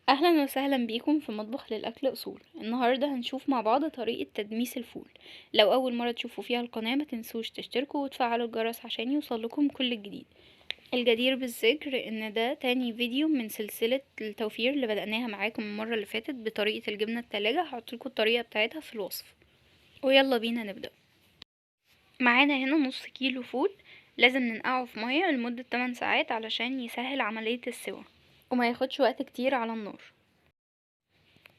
اهلا وسهلا بيكم في مطبخ للاكل اصول. النهارده هنشوف مع بعض طريقه تدميس الفول. لو اول مره تشوفوا فيها القناه ما تنسوش تشتركوا وتفعلوا الجرس عشان يوصلكم كل الجديد. الجدير بالذكر ان ده تاني فيديو من سلسله التوفير اللي بدأناها معاكم المره اللي فاتت بطريقه الجبنه التلاجة. هحطلكوا الطريقه بتاعتها في الوصف. ويلا بينا نبدأ. معانا هنا نص كيلو فول، لازم ننقعه في ميه لمده 8 ساعات علشان يسهل عمليه السوى وما ياخدش وقت كتير على النار.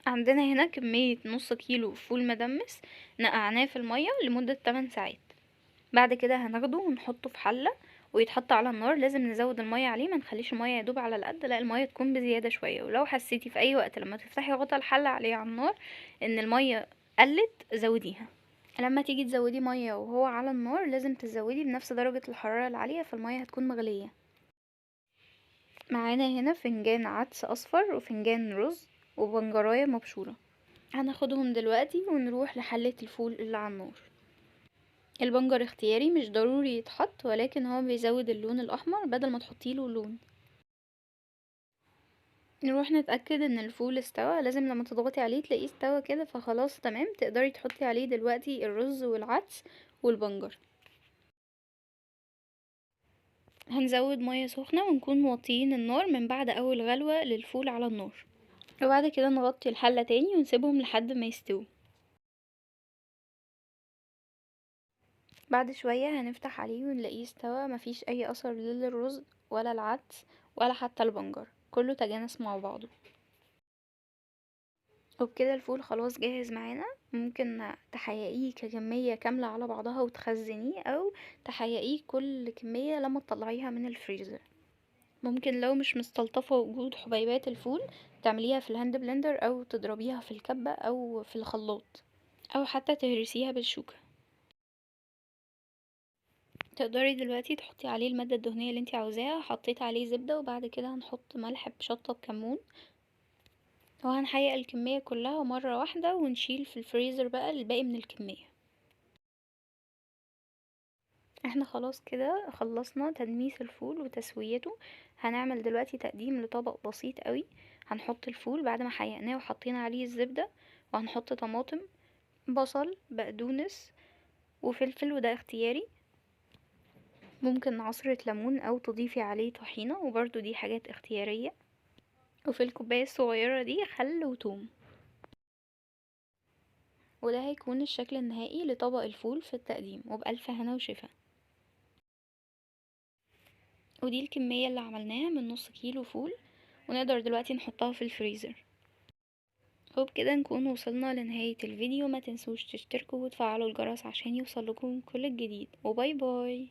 عندنا هنا كمية نص كيلو فول مدمس نقعناه في المية لمدة 8 ساعات. بعد كده هناخده ونحطه في حلة ويتحط على النار. لازم نزود المية عليه، ما نخليش المية يدوب على القد، لا المية تكون بزيادة شوية. ولو حسيتي في اي وقت لما تفتحي غطا الحلة عليه على النار ان المية قلت زوديها. لما تيجي تزودي مية وهو على النار لازم تزودي بنفس درجة الحرارة العالية، فالمية هتكون مغلية. معانا هنا فنجان عدس اصفر وفنجان رز وبنجراية مبشورة. هناخدهم دلوقتي ونروح لحلة الفول اللي على النار. البنجر اختياري، مش ضروري يتحط، ولكن هو بيزود اللون الاحمر بدل ما تحطيله لون. نروح نتأكد ان الفول استوى. لازم لما تضغطي عليه تلاقيه استوى كده، فخلاص تمام. تقدري تحطي عليه دلوقتي الرز والعدس والبنجر. هنزود مية سخنة ونكون موطيين النار من بعد اول غلوة للفول على النار، وبعد كده نغطي الحلة تاني ونسيبهم لحد ما يستووا. بعد شوية هنفتح عليه ونلاقيه استوى، مفيش اي اثر للرز ولا العدس ولا حتى البنجر، كله تجانس مع بعضه. وبكده الفول خلاص جاهز معانا. ممكن تحققيه ككمية كاملة على بعضها وتخزنيه، او تحققيه كل كمية لما تطلعيها من الفريزر. ممكن لو مش مستلطفة وجود حبيبات الفول تعمليها في الهاند بلندر او تضربيها في الكبة او في الخلاط، او حتى تهرسيها بالشوكة. تقدري دلوقتي تحطي عليه المادة الدهنية اللي انتي عاوزاها. حطيت عليه زبدة وبعد كده هنحط ملح بشطة بكمون، وهنحقق الكمية كلها مرة واحدة ونشيل في الفريزر بقى الباقي من الكمية. احنا خلاص كده خلصنا تدميس الفول وتسويته. هنعمل دلوقتي تقديم لطبق بسيط قوي. هنحط الفول بعد ما حققناه وحطينا عليه الزبدة، وهنحط طماطم، بصل، بقدونس، وفلفل، وده اختياري. ممكن عصرة ليمون او تضيفي عليه طحينة، وبرضو دي حاجات اختيارية. وفي الكوباية الصغيرة دي خل وتوم. وده هيكون الشكل النهائي لطبق الفول في التقديم، وبألف هنا وشفا. ودي الكمية اللي عملناها من نص كيلو فول، ونقدر دلوقتي نحطها في الفريزر. وبكده نكون وصلنا لنهاية الفيديو. ما تنسوش تشتركوا وتفعلوا الجرس عشان يوصلكم كل الجديد، وباي باي.